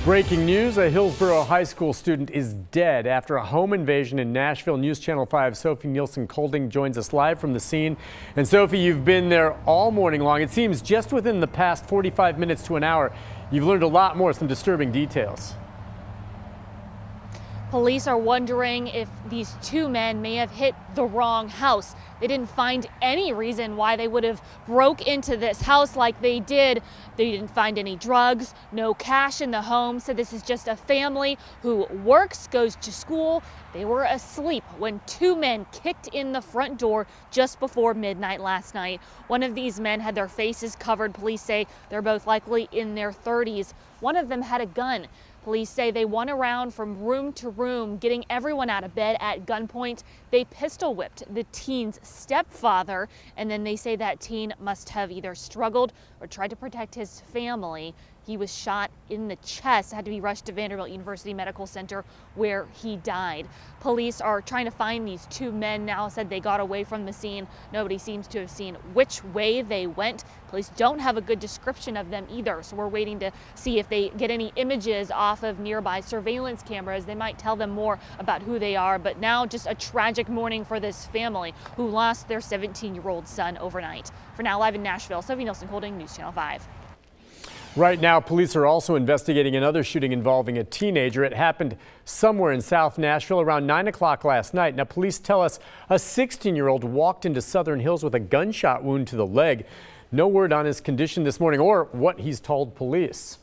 Breaking news, a Hillsborough High School student is dead after a home invasion in Nashville. News Channel 5's Sophie Nielsen-Colding joins us live from the scene. And Sophie, you've been there all morning long. It seems just within the past 45 minutes to an hour, you've learned a lot more, some disturbing details. Police are wondering if these two men may have hit the wrong house. They didn't find any reason why they would have broke into this house like they did. They didn't find any drugs, no cash in the home. So this is just a family who works, goes to school. They were asleep when two men kicked in the front door just before midnight last night. One of these men had their faces covered. Police say they're both likely in their 30s. One of them had a gun. Police say they went around from room to room, getting everyone out of bed at gunpoint. They pistol whipped the teen's stepfather, and then they say that teen must have either struggled or tried to protect his family. He was shot in the chest, had to be rushed to Vanderbilt University Medical Center where he died. Police are trying to find these two men now, said they got away from the scene. Nobody seems to have seen which way they went. Police don't have a good description of them either, so we're waiting to see if they get any images off of nearby surveillance cameras. They might tell them more about who they are, but now just a tragic morning for this family who lost their 17-year-old son overnight. For now, live in Nashville, Sophie Nielsen-Colding, News Channel 5. Right now, police are also investigating another shooting involving a teenager. It happened somewhere in South Nashville around 9 o'clock last night. Now, police tell us a 16-year-old walked into Southern Hills with a gunshot wound to the leg. No word on his condition this morning or what he's told police.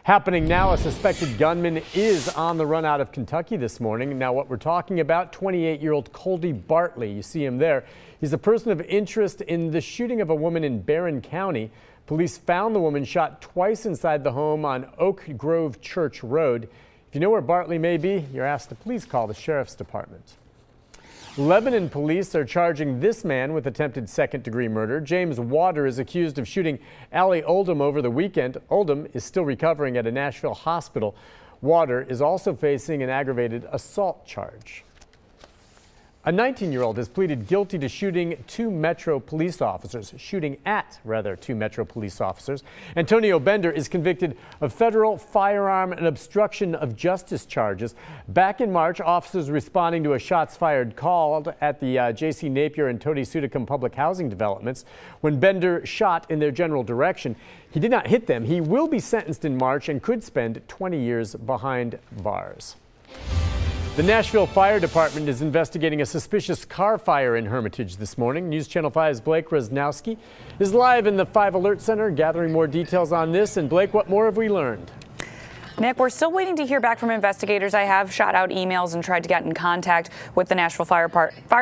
Happening now, a suspected gunman is on the run out of Kentucky this morning. Now, what we're talking about, 28-year-old Colby Bartley. You see him there. He's a person of interest in the shooting of a woman in Barron County. Police found the woman shot twice inside the home on Oak Grove Church Road. If you know where Bartley may be, you're asked to please call the Sheriff's Department. Lebanon police are charging this man with attempted second-degree murder. James Water is accused of shooting Allie Oldham over the weekend. Oldham is still recovering at a Nashville hospital. Water is also facing an aggravated assault charge. A 19-year-old has pleaded guilty to shooting at two Metro police officers. Antonio Bender is convicted of federal firearm and obstruction of justice charges. Back in March, officers responding to a shots fired call at the J.C. Napier and Tony Sudacum public housing developments. When Bender shot in their general direction, he did not hit them. He will be sentenced in March and could spend 20 years behind bars. The Nashville Fire Department is investigating a suspicious car fire in Hermitage this morning. News Channel 5's Blake Rosnowski is live in the 5 Alert Center gathering more details on this. And Blake, what more have we learned? Nick, we're still waiting to hear back from investigators. I have shot out emails and tried to get in contact with the Nashville Fire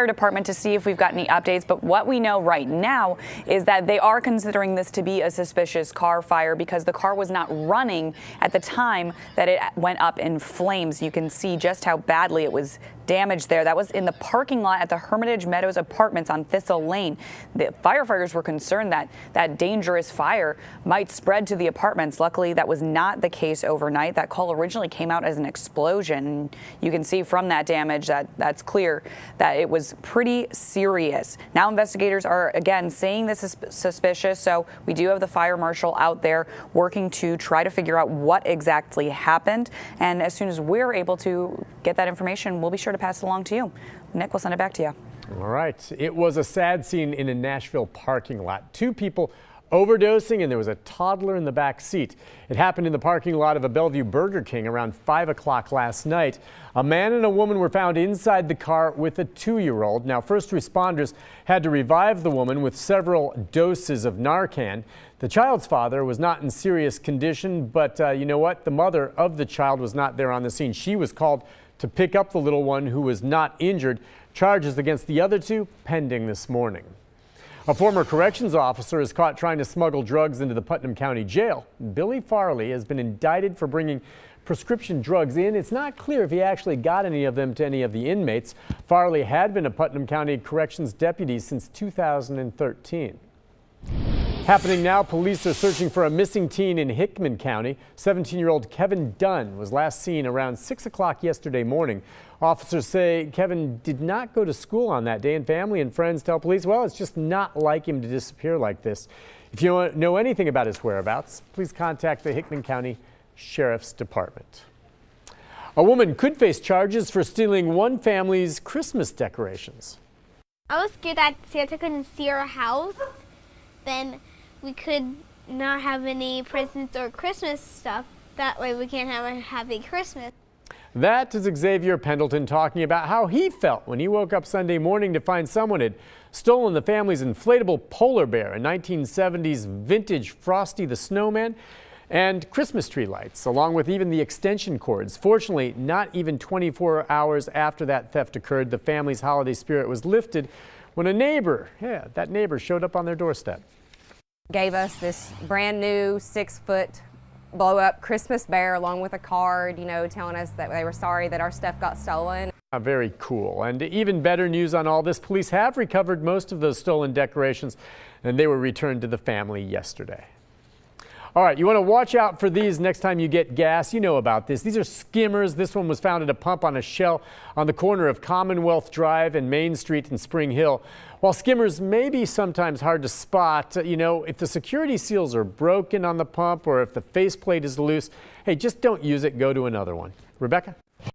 Department to see if we've got any updates. But what we know right now is that they are considering this to be a suspicious car fire because the car was not running at the time that it went up in flames. You can see just how badly it was damaged there. That was in the parking lot at the Hermitage Meadows Apartments on Thistle Lane. The firefighters were concerned that that dangerous fire might spread to the apartments. Luckily, that was not the case overnight. That call originally came out as an explosion. You can see from that damage that's clear that it was pretty serious. Now investigators are again saying this is suspicious, so we do have the fire marshal out there working to try to figure out what exactly happened. And as soon as we're able to get that information, we'll be sure to pass it along to you. Nick, we'll send it back to you. All right. It was a sad scene in a Nashville parking lot. Two people overdosing, and there was a toddler in the back seat. It happened in the parking lot of a Bellevue Burger King around 5 o'clock last night. A man and a woman were found inside the car with a 2-year-old. Now, first responders had to revive the woman with several doses of Narcan. The child's father was not in serious condition, but you know what? The mother of the child was not there on the scene. She was called to pick up the little one who was not injured. Charges against the other two pending this morning. A former corrections officer is caught trying to smuggle drugs into the Putnam County Jail. Billy Farley has been indicted for bringing prescription drugs in. It's not clear if he actually got any of them to any of the inmates. Farley had been a Putnam County Corrections deputy since 2013. Happening now, police are searching for a missing teen in Hickman County. 17-year-old Kevin Dunn was last seen around 6 o'clock yesterday morning. Officers say Kevin did not go to school on that day, and family and friends tell police, well, it's just not like him to disappear like this. If you know anything about his whereabouts, please contact the Hickman County Sheriff's Department. A woman could face charges for stealing one family's Christmas decorations. I was scared that Santa couldn't see our house. Then we could not have any presents or Christmas stuff. That way we can't have a happy Christmas. That is Xavier Pendleton talking about how he felt when he woke up Sunday morning to find someone had stolen the family's inflatable polar bear, a 1970s vintage Frosty the Snowman, and Christmas tree lights, along with even the extension cords. Fortunately, not even 24 hours after that theft occurred, the family's holiday spirit was lifted when a neighbor, that neighbor showed up on their doorstep. Gave us this brand new 6-foot blow up Christmas bear along with a card, telling us that they were sorry that our stuff got stolen. Very cool. And even better news on all this, police have recovered most of those stolen decorations and they were returned to the family yesterday. All right, you want to watch out for these next time you get gas. You know about this. These are skimmers. This one was found at a pump on a shell on the corner of Commonwealth Drive and Main Street in Spring Hill. While skimmers may be sometimes hard to spot, if the security seals are broken on the pump or if the faceplate is loose, hey, just don't use it. Go to another one. Rebecca?